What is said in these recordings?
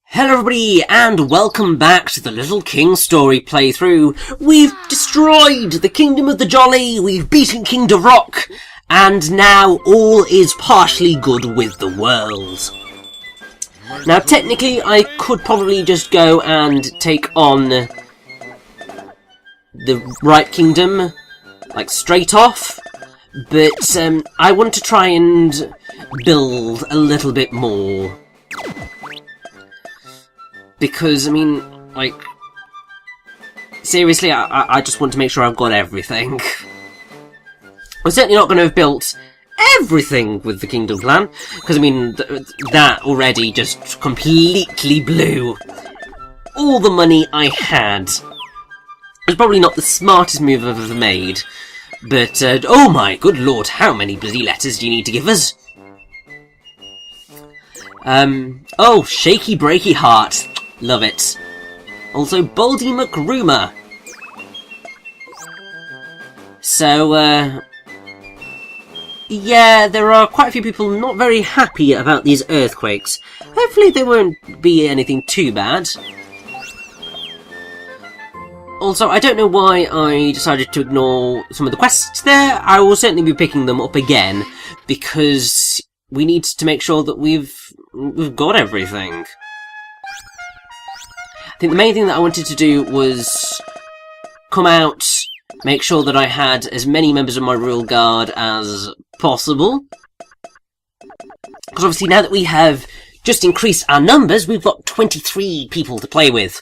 Hello everybody, and welcome back to the Little King story playthrough. We've destroyed the Kingdom of the Jolly, we've beaten King Rock, and now all is partially good with the world. Now technically I could probably just go and take on the Right Kingdom, like straight off, but I want to try and build a little bit more. Because, I mean, like, seriously, I just want to make sure I've got everything. We're certainly not going to have built everything with the Kingdom plan, because, I mean, that already just completely blew all the money I had. It's probably not the smartest move I've ever made, but, oh my good lord, how many bloody letters do you need to give us? Oh, Shaky Breaky Heart. Love it. Also, Baldy McRumour. So, yeah, there are quite a few people not very happy about these earthquakes. Hopefully they won't be anything too bad. Also, I don't know why I decided to ignore some of the quests there. I will certainly be picking them up again, because we need to make sure that we've got everything. I think the main thing that I wanted to do was come out, make sure that I had as many members of my Royal Guard as possible. Because obviously now that we have just increased our numbers, we've got 23 people to play with.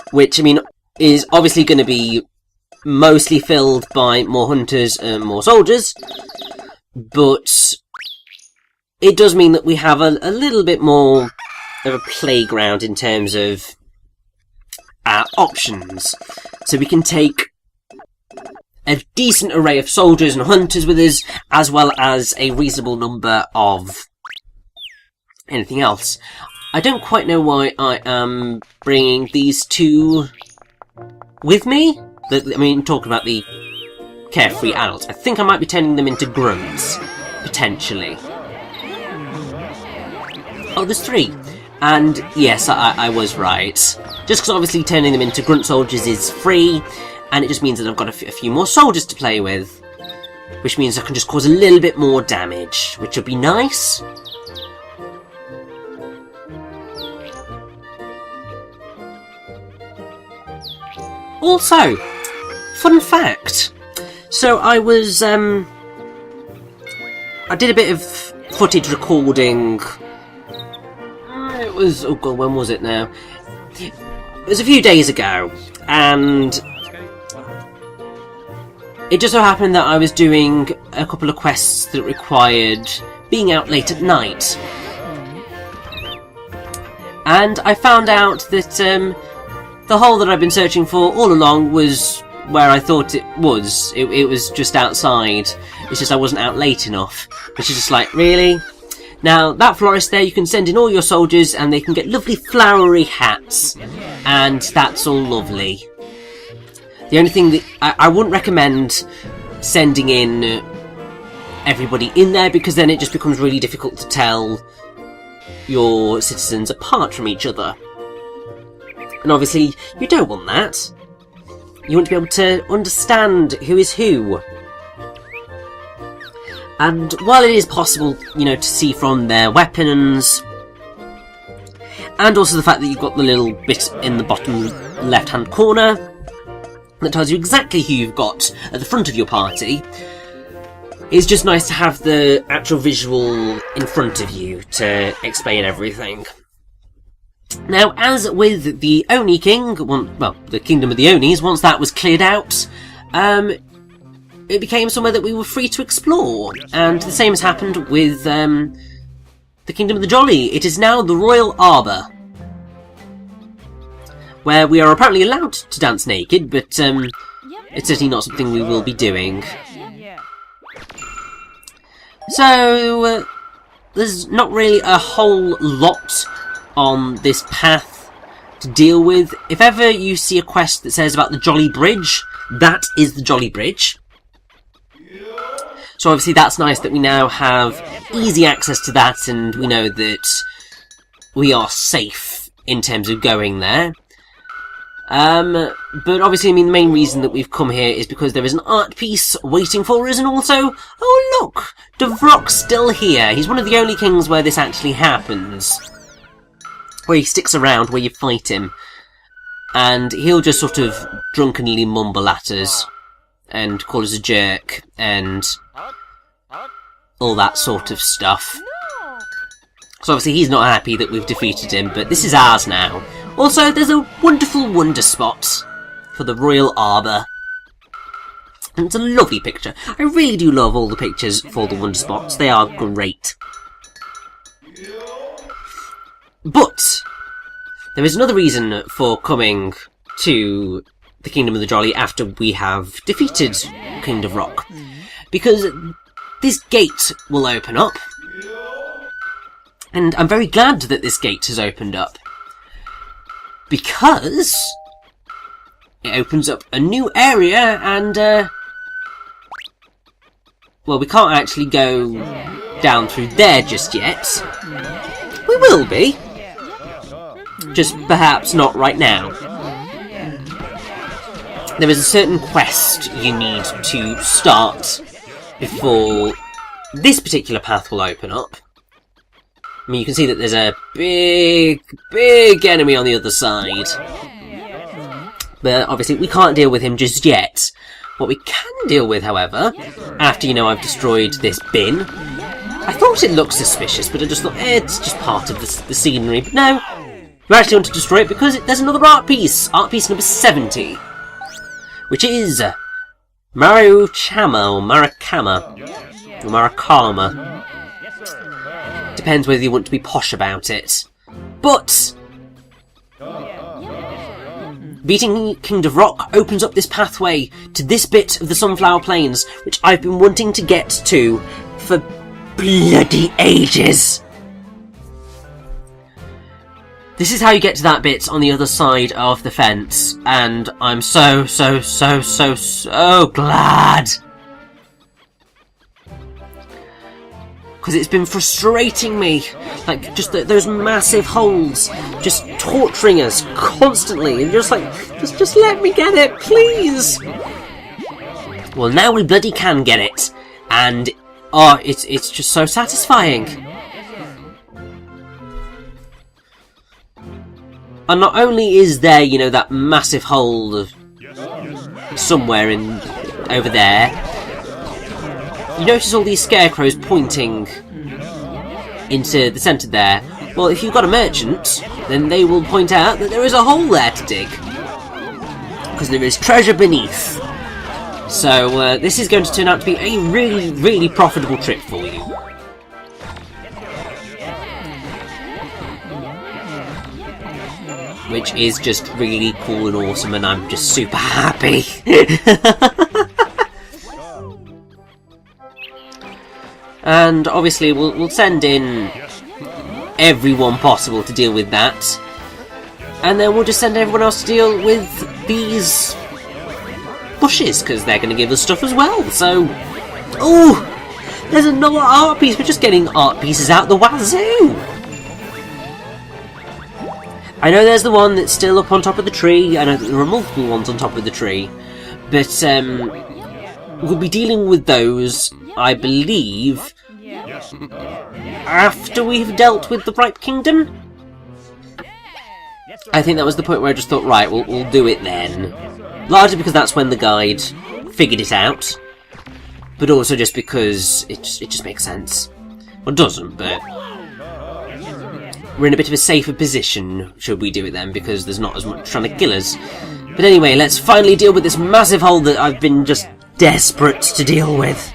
Which, I mean, is obviously going to be mostly filled by more hunters and more soldiers. But it does mean that we have a little bit more of a playground in terms of our options. So we can take a decent array of soldiers and hunters with us, as well as a reasonable number of anything else. I don't quite know why I am bringing these two with me. I mean, talking about the carefree adults. I think I might be turning them into grunts, potentially. Oh, there's 3. And yes, I was right. Just because obviously turning them into grunt soldiers is free, and it just means that I've got a few more soldiers to play with. Which means I can just cause a little bit more damage, which would be nice. Also, fun fact. So I was, I did a bit of footage recording. It was, oh god, when was it now? It was a few days ago, and it just so happened that I was doing a couple of quests that required being out late at night. And I found out that the hole that I've been searching for all along was where I thought it was. It was just outside. It's just I wasn't out late enough. Which is just like, really? Now, that florist there, you can send in all your soldiers and they can get lovely flowery hats. And that's all lovely. The only thing that I wouldn't recommend sending in everybody in there, because then it just becomes really difficult to tell your citizens apart from each other. And obviously, you don't want that. You want to be able to understand who is who. And while it is possible, you know, to see from their weapons, and also the fact that you've got the little bit in the bottom left-hand corner that tells you exactly who you've got at the front of your party, it's just nice to have the actual visual in front of you to explain everything. Now, as with the Oni King, well, the Kingdom of the Onis, once that was cleared out, it became somewhere that we were free to explore. And the same has happened with the Kingdom of the Jolly. It is now the Royal Arbor, where we are apparently allowed to dance naked, but it's certainly not something we will be doing. So, there's not really a whole lot on this path to deal with. If ever you see a quest that says about the Jolly Bridge, that is the Jolly Bridge. So obviously that's nice that we now have easy access to that, and we know that we are safe in terms of going there. But obviously, I mean, the main reason that we've come here is because there is an art piece waiting for us, and also, oh look, Devrok's still here. He's one of the only kings where this actually happens. Where he sticks around, where you fight him. And he'll just sort of drunkenly mumble at us, and call us a jerk, and all that sort of stuff. So obviously he's not happy that we've defeated him, but this is ours now. Also, there's a wonderful wonder spot for the Royal Arbor. And it's a lovely picture. I really do love all the pictures for the wonder spots. They are great. But there is another reason for coming to the Kingdom of the Jolly after we have defeated King Devrok. Because this gate will open up. And I'm very glad that this gate has opened up. Because it opens up a new area and, well, we can't actually go down through there just yet. We will be. Just perhaps not right now. There is a certain quest you need to start before this particular path will open up. I mean, you can see that there's a big enemy on the other side. But obviously we can't deal with him just yet. What we can deal with, however, after, you know, I've destroyed this bin. I thought it looked suspicious, but I just thought, it's just part of the scenery. But no, you actually want to destroy it because there's another art piece. Art piece number 70. Which is Maruchama, or Marakama, or Marakama. Depends whether you want to be posh about it. But beating King Devrok opens up this pathway to this bit of the Sunflower Plains, which I've been wanting to get to for bloody ages. This is how you get to that bit on the other side of the fence, and I'm so glad. Because it's been frustrating me, like, just those massive holes, just torturing us constantly, and just like, just let me get it, please! Well, now we bloody can get it, and, oh, it's just so satisfying. And not only is there, you know, that massive hole somewhere over there, you notice all these scarecrows pointing into the centre there. Well, if you've got a merchant, then they will point out that there is a hole there to dig. Because there is treasure beneath. So, this is going to turn out to be a really profitable trip for you. Which is just really cool and awesome, and I'm just super happy. And obviously we'll send in everyone possible to deal with that. And then we'll just send everyone else to deal with these bushes, because they're going to give us stuff as well. So, oh, there's another art piece. We're just getting art pieces out the wazoo. I know there's the one that's still up on top of the tree. I know that there are multiple ones on top of the tree. But we'll be dealing with those, I believe, after we've dealt with the Ripe Kingdom. I think that was the point where I just thought, right, we'll do it then. Largely because that's when the guide figured it out, but also just because it just makes sense. Well, it doesn't, but we're in a bit of a safer position should we do it then, because there's not as much trying to kill us. But anyway, let's finally deal with this massive hole that I've been just desperate to deal with.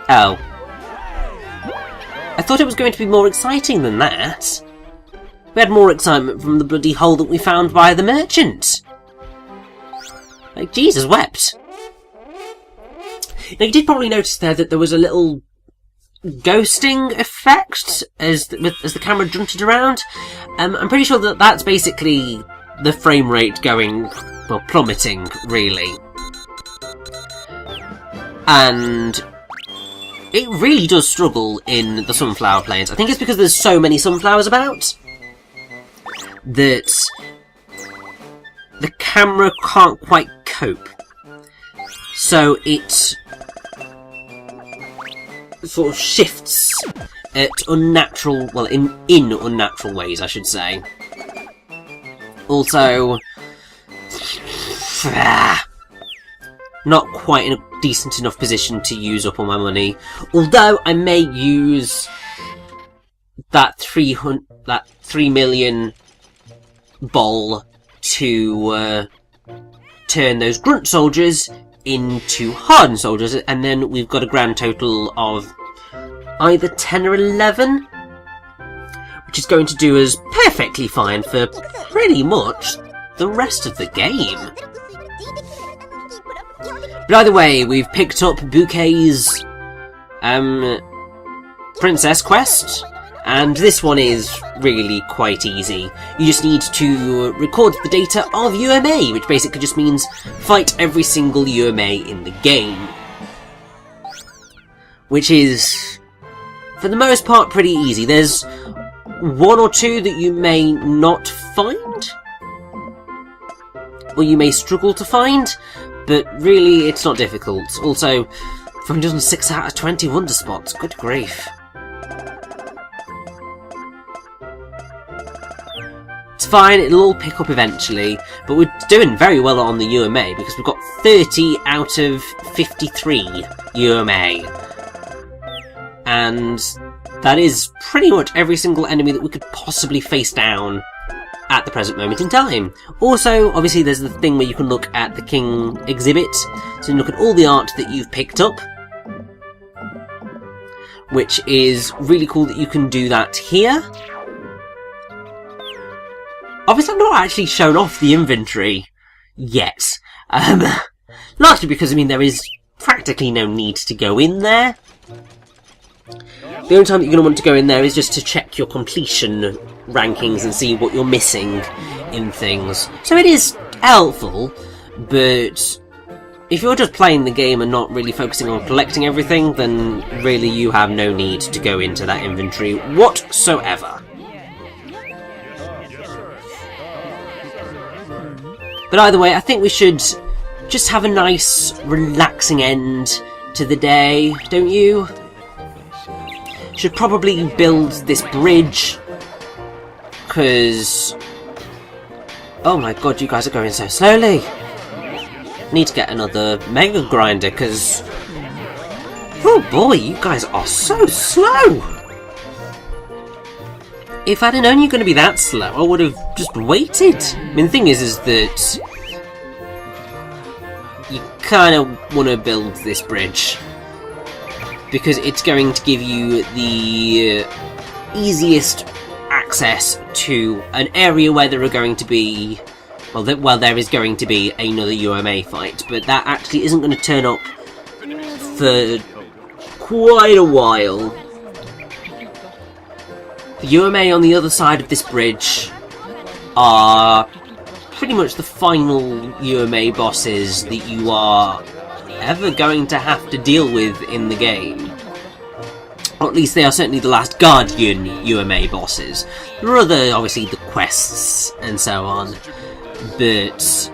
Oh. I thought it was going to be more exciting than that. We had more excitement from the bloody hole that we found by the merchant. Like, Jesus wept. Now, you did probably notice there that there was a little ghosting effect as the camera junted around. I'm pretty sure that that's basically the frame rate going, well, plummeting, really. And it really does struggle in the sunflower plains. I think it's because there's so many sunflowers about that the camera can't quite cope. So it sort of shifts at unnatural, well, in unnatural ways, I should say. Also, not quite in a decent enough position to use up all my money. Although I may use that 3 million bowl to turn those grunt soldiers into hardened soldiers, and then we've got a grand total of either 10 or 11, which is going to do us perfectly fine for pretty much the rest of the game. But either way, we've picked up Bouquet's Princess Quest, and this one is really quite easy. You just need to record the data of UMA, which basically just means fight every single UMA in the game. Which is, for the most part, pretty easy. There's one or two that you may not find, or you may struggle to find, but really it's not difficult. Also, 406 out of 20 wonder spots, good grief. It's fine, it'll all pick up eventually, but we're doing very well on the UMA because we've got 30 out of 53 UMA. And that is pretty much every single enemy that we could possibly face down at the present moment in time. Also, obviously there's the thing where you can look at the King exhibit, so you look at all the art that you've picked up, which is really cool that you can do that here. Obviously, I've not actually shown off the inventory yet. Largely because, I mean, there is practically no need to go in there. The only time that you're going to want to go in there is just to check your completion rankings and see what you're missing in things. So it is helpful, but if you're just playing the game and not really focusing on collecting everything, then really you have no need to go into that inventory whatsoever. But either way, I think we should just have a nice, relaxing end to the day, don't you? Should probably build this bridge, because... oh my god, you guys are going so slowly. Need to get another mega grinder, because... oh boy, you guys are so slow! If I'd known you were going to be that slow, I would have just waited. I mean, the thing is that you kind of want to build this bridge because it's going to give you the easiest access to an area where there are going to be, well, there is going to be another UMA fight, but that actually isn't going to turn up for quite a while. The UMA on the other side of this bridge are pretty much the final UMA bosses that you are ever going to have to deal with in the game. Or at least they are certainly the last Guardian UMA bosses. There are other, obviously, the quests and so on, but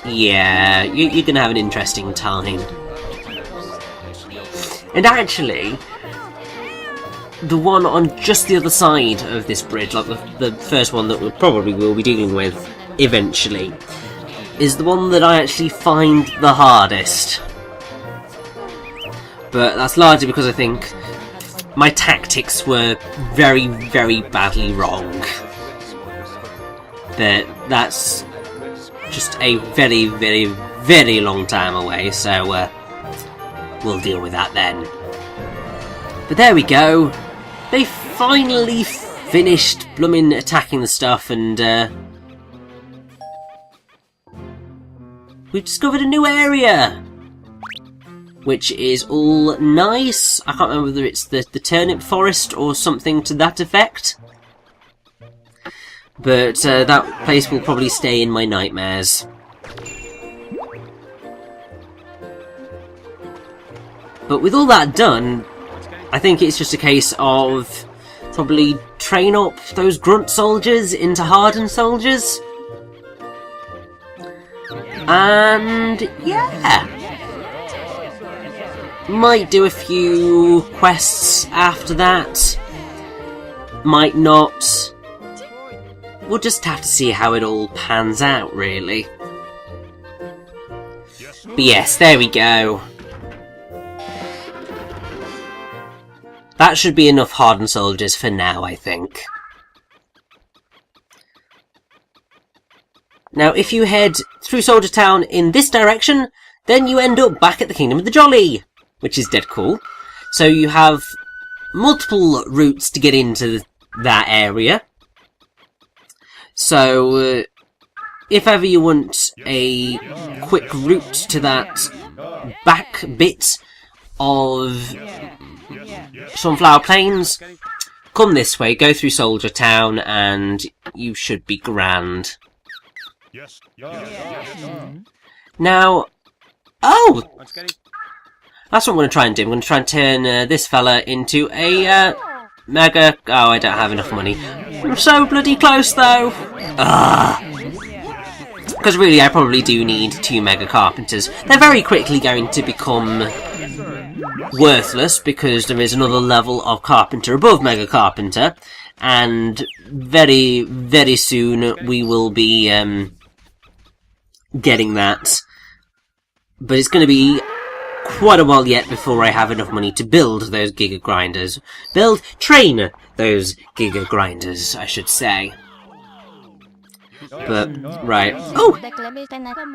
yeah, you're going to have an interesting time. And actually, the one on just the other side of this bridge, like the first one that we probably will be dealing with eventually, is the one that I actually find the hardest. But that's largely because I think my tactics were very, very badly wrong. But that's just a very, very, very long time away, so we'll deal with that then. But there we go. They finally finished bloomin' attacking the stuff, and we've discovered a new area, which is all nice. I can't remember whether it's the turnip forest or something to that effect, but that place will probably stay in my nightmares. But with all that done, I think it's just a case of probably train up those grunt soldiers into hardened soldiers. And yeah, might do a few quests after that, might not. We'll just have to see how it all pans out, really. But yes, there we go. That should be enough hardened soldiers for now, I think. Now, if you head through Soldier Town in this direction, then you end up back at the Kingdom of the Jolly, which is dead cool. So you have multiple routes to get into that area. So, if ever you want a quick route to that back bit of Sunflower Plains, come this way, go through Soldier Town, and you should be grand. Now, oh! That's what I'm going to try and do. I'm going to try and turn this fella into a mega... Oh, I don't have enough money. I'm so bloody close, though! Because really, I probably do need 2 mega carpenters. They're very quickly going to become worthless, because there is another level of carpenter above mega carpenter, and very, very soon we will be getting that. But it's going to be quite a while yet before I have enough money to build those Giga Grinders. Train those Giga Grinders, I should say. But, right. Oh!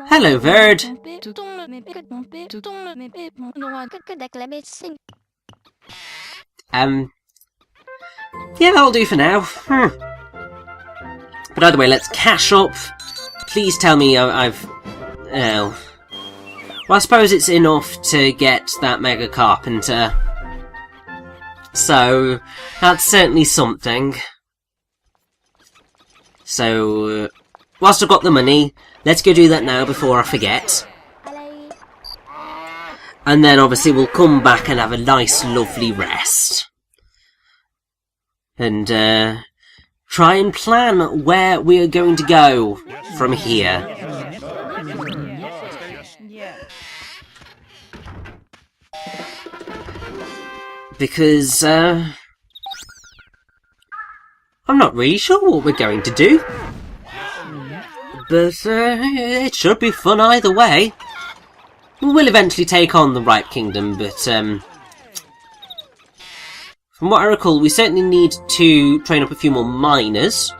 Hello, Verd! Yeah, that'll do for now. But either way, let's cash up. Please tell me I've... Oh. Well, I suppose it's enough to get that Mega Carpenter. So, that's certainly something. So, whilst I've got the money, let's go do that now before I forget. And then obviously we'll come back and have a nice lovely rest. And try and plan where we are going to go from here. Because I'm not really sure what we're going to do. But it should be fun either way. We'll eventually take on the Ripe Kingdom, but from what I recall, we certainly need to train up a few more miners.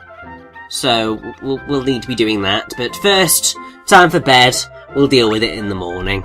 So we'll need to be doing that. But first, time for bed. We'll deal with it in the morning.